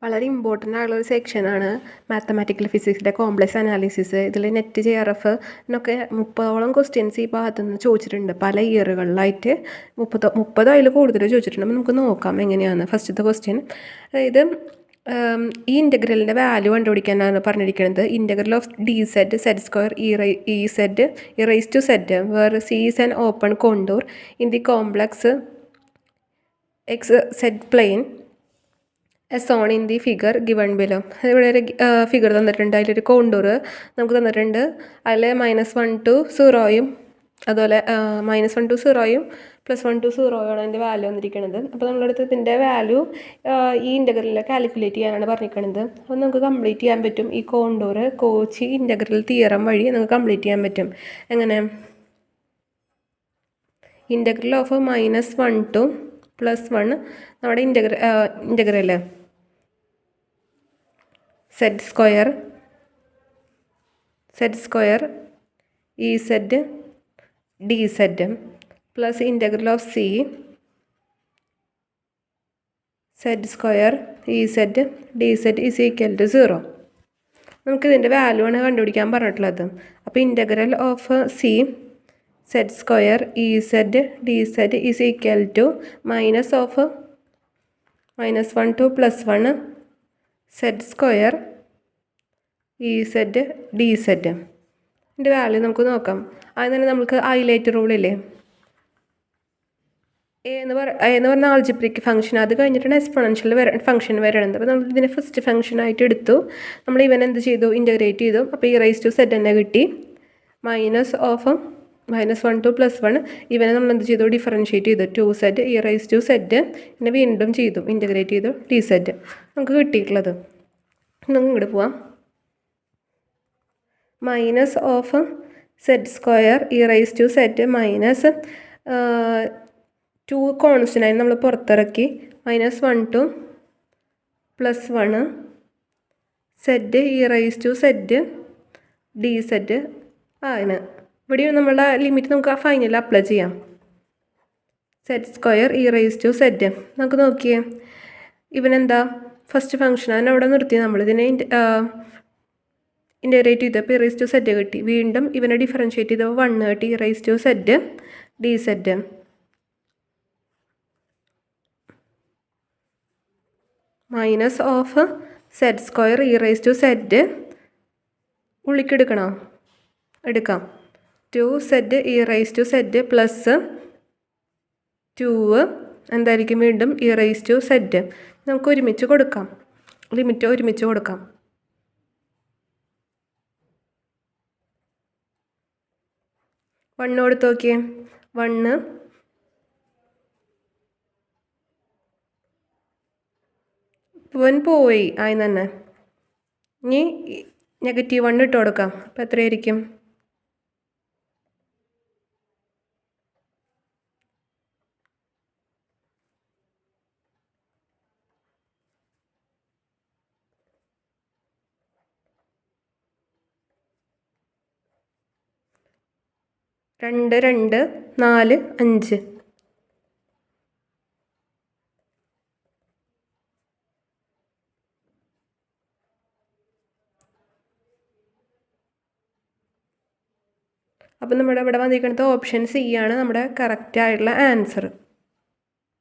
വളരെ ഇമ്പോർട്ടൻ്റ് ആയിട്ടുള്ള ഒരു സെക്ഷനാണ് മാത്തമാറ്റിക്കൽ ഫിസിക്സിൻ്റെ കോംപ്ലക്സ് അനാലിസിസ്. ഇതിൽ നെറ്റ് JRF എന്നൊക്കെ 30ഓളം ക്വസ്റ്റ്യൻസ് ഈ ഭാഗത്തു നിന്ന് ചോദിച്ചിട്ടുണ്ട്. പല ഇയറുകളിലായിട്ട് 30 അതിൽ കൂടുതൽ ചോദിച്ചിട്ടുണ്ട്. അപ്പോൾ നമുക്ക് നോക്കാം എങ്ങനെയാണ്. ഫസ്റ്റത്തെ ക്വസ്റ്റ്യൻ, അതായത് ഈ ഇൻ്റഗ്രലിൻ്റെ വാല്യൂ കണ്ടുപിടിക്കാനാണ് പറഞ്ഞിരിക്കുന്നത്. Integral of dz z² e raised to z where c is an open contour in the complex xz plane as shown in the figure given below. ഇവിടെ ഒരു ഫിഗർ തന്നിട്ടുണ്ട്. അതിലൊരു കോണ്ടൂർ നമുക്ക് തന്നിട്ടുണ്ട്. അതിൽ -1 to 0 അതുപോലെ -1 to 0 +1 to 0 അതിൻ്റെ value വന്നിരിക്കുന്നത്. അപ്പോൾ നമ്മളടുത്ത് ഇതിൻ്റെ വാല്യൂ ഈ ഇൻ്റഗ്രലിൽ കാൽക്കുലേറ്റ് ചെയ്യാനാണ് പറഞ്ഞിരിക്കുന്നത്. അപ്പോൾ നമുക്ക് കംപ്ലീറ്റ് ചെയ്യാൻ പറ്റും. ഈ കോണ്ടൂർ കോച്ചി ഇൻ്റഗ്രൽ തിയറം വഴി നമുക്ക് കംപ്ലീറ്റ് ചെയ്യാൻ പറ്റും. എങ്ങനെ? ഇൻ്റഗ്രൽ ഓഫ് -1 to +1 നമ്മുടെ integral z² Ez dz plus integral of c z² Ez dz is equal to 0. നമുക്കിതിൻ്റെ വാല്യൂ ആണ് കണ്ടുപിടിക്കാൻ പറഞ്ഞിട്ടുള്ളത്. അപ്പോൾ integral of c z² Ez dz is equal to -1 to +1 z² Ez dz. ഇതിൻ്റെ value നമുക്ക് നോക്കാം. ആദ്യം തന്നെ നമുക്ക് ഹൈലൈറ്റ് റൂളില്ലേ, എന്ന് പറഞ്ഞ ആൾജിബ്രിക് ഫംഗ്ഷൻ, അത് കഴിഞ്ഞിട്ടാണ് എക്സ്പോണൻഷ്യൽ ഫംഗ്ഷൻ വരണത്. അപ്പോൾ നമ്മൾ ഇതിനെ ഫസ്റ്റ് ഫംഗ്ഷനായിട്ട് എടുത്തു. നമ്മൾ ഇവൻ എന്ത് ചെയ്തു? ഇൻ്റഗ്രേറ്റ് ചെയ്തു. അപ്പോൾ e⁻z തന്നെ കിട്ടി. -1 to +1 ഇവനെ നമ്മൾ എന്ത് ചെയ്തു? ഡിഫറൻഷ്യേറ്റ് ചെയ്തു. 2z e⁻z പിന്നെ വീണ്ടും ചെയ്തു, ഇൻ്റഗ്രേറ്റ് ചെയ്തു dz. നമുക്ക് കിട്ടിയിട്ടുള്ളത് നമുക്ക് ഇങ്ങോട്ട് പോവാം. -z² e⁻z -2 കോൺസ്റ്റൻ്റായി നമ്മൾ പുറത്തിറക്കി. -1 to +1 z e⁻z dz ആണ്. ഇവിടെ നമ്മളുടെ ലിമിറ്റ് നമുക്ക് ആ ഫൈനൽ അപ്ലൈ ചെയ്യാം. z² e⁻z നമുക്ക് നോക്കിയേ, ഇവനെന്താ ഫസ്റ്റ് ഫംഗ്ഷൻ ആണ് അവിടെ നിർത്തി. നമ്മളിതിനെ ഇൻ്റഗ്രേറ്റ് ചെയ്തപ്പോൾ e⁻z കിട്ടി. വീണ്ടും ഇവനെ ഡിഫറൻഷ്യേറ്റ് ചെയ്തപ്പോൾ 1 കിട്ടി, e⁻z dz. -z² e⁻z ഉള്ളിക്ക് എടുക്കണോ? എടുക്കാം. 2z e⁻z പ്ലസ് 2 എന്തായിരിക്കും? വീണ്ടും e⁻z. നമുക്ക് ഒരുമിച്ച് കൊടുക്കാം, ലിമിറ്റ് ഒരുമിച്ച് കൊടുക്കാം. 1 കൊടുത്ത് നോക്കിയേ, 1 പോയി ആയി തന്നെ. ഇനി -1 ഇട്ട് കൊടുക്കാം. അപ്പോൾ എത്രയായിരിക്കും? രണ്ട് 2 4 5. അപ്പം നമ്മുടെ ഇവിടെ വന്നിരിക്കുന്നത് ഓപ്ഷൻ C ആണ് നമ്മുടെ കറക്റ്റ് ആയിട്ടുള്ള ആൻസർ.